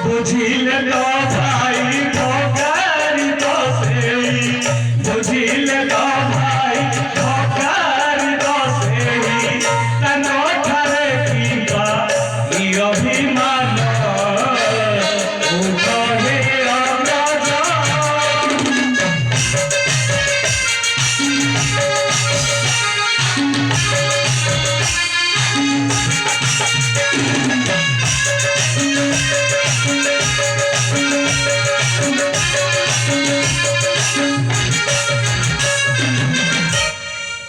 बुझिले तो भाई ठोकारी तो सेई बुझिले तो भाई ठोकारी तो सेई तनो ठारे कीबा ई अभिमान उठे अग्रज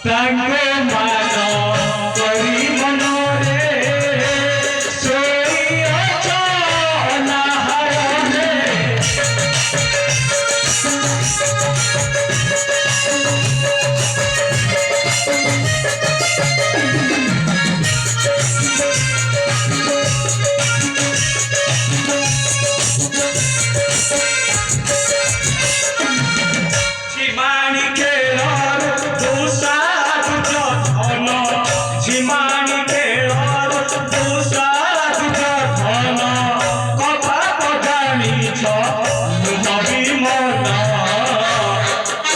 तांगे मानो करी मनोरे सोई अचना हरने झिमानी खेलर दूसा झिमानी खेलर दूसा धन कथा पठानी नबी मन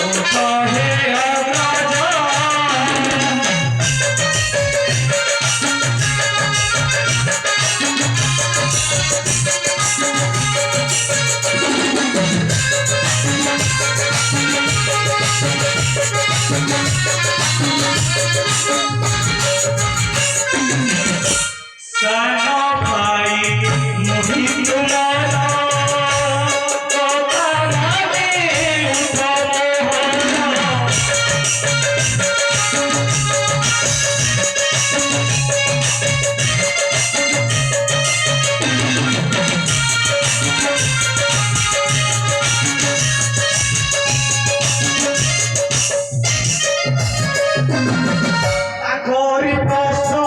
उठे अग्रज सानो भाई मोहि तुम्हारा कथा माने आखरी प्रश्न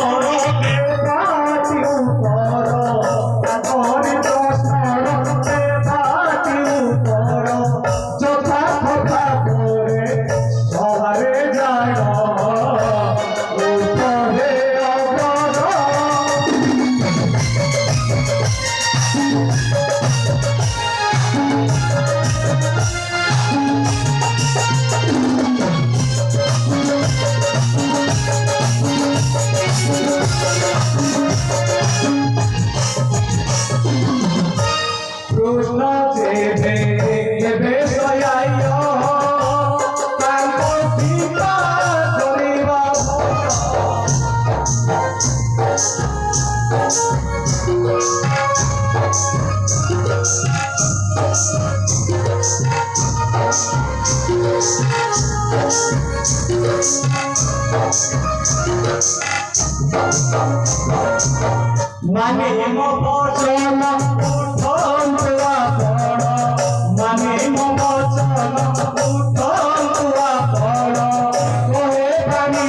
माने मो वचन उठंतुआ पड़ माने मो वचन उठंतुआ पड़ कहे पानी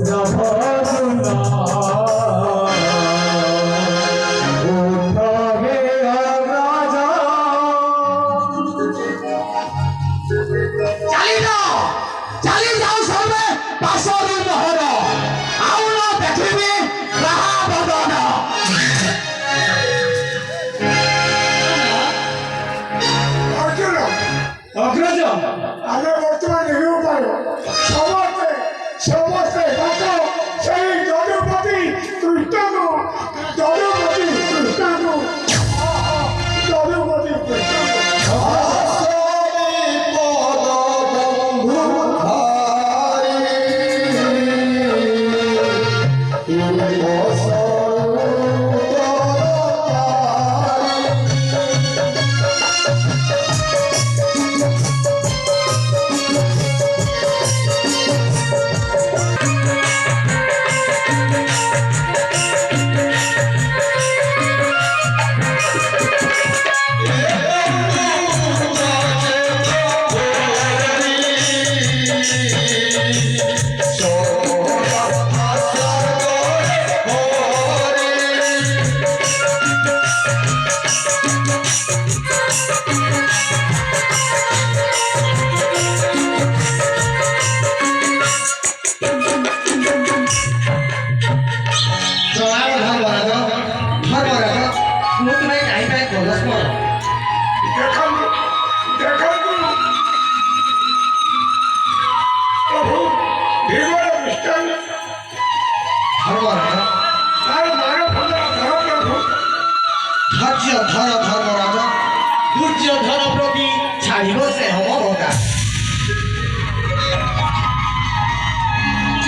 रभजुन उठे अग्रज चली जाओ सबे पासरी मोहर आउ न देखिबी राहा बदन अग्रज ଧୂର୍ଯ୍ୟଧର ଧର୍ମରାଜ ଦୁର୍ଯ୍ୟୋଧନ ପ୍ରତି ଛାଡ଼ିବ ସେ ହବ ଭଗା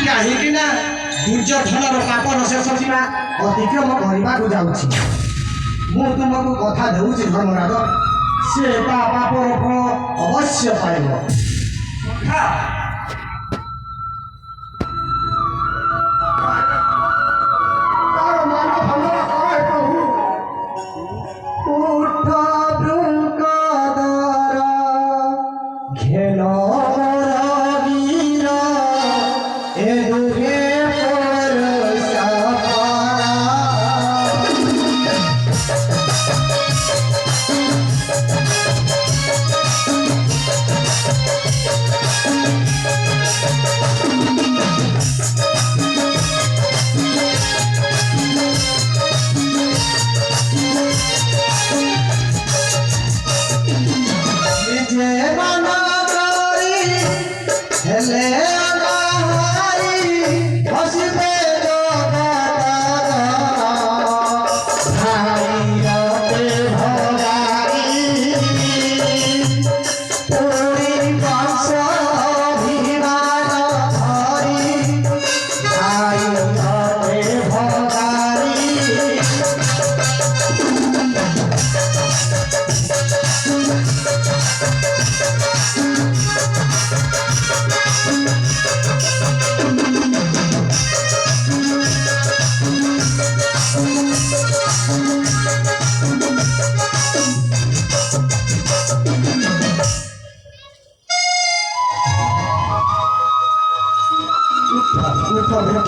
କାହିଁକି ନା ଦୁର୍ଯ୍ୟୋଧନର ପାପ ଶେଷ ସୀମା ଅତିକ୍ରମ କରିବାକୁ ଯାଉଛି ମୁଁ ତୁମକୁ କଥା ଦେଉଛି ଧର୍ମରାଜ ସେ ତା ପାପର ଫଳ ଅବଶ୍ୟ ପାଇବ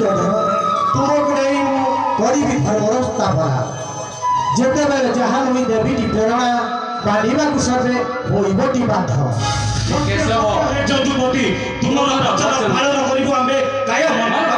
ତୁମକୁ ନେଇ ମୁଁ କରିବି ଧର୍ମର ସ୍ଥାପନା ଯେତେବେଳେ ଯାହା ନୁହିଁ ଦେବୀଟି ପ୍ରେରଣା ବାଢ଼ିବାକୁ ସର୍ବେ ହୋଇବଟି ବାଧ କେଶବ ଯଦୁପତି ତୁମର ବଚନ ପାଳନ କରିବୁ ଆମେ କାୟ ମନ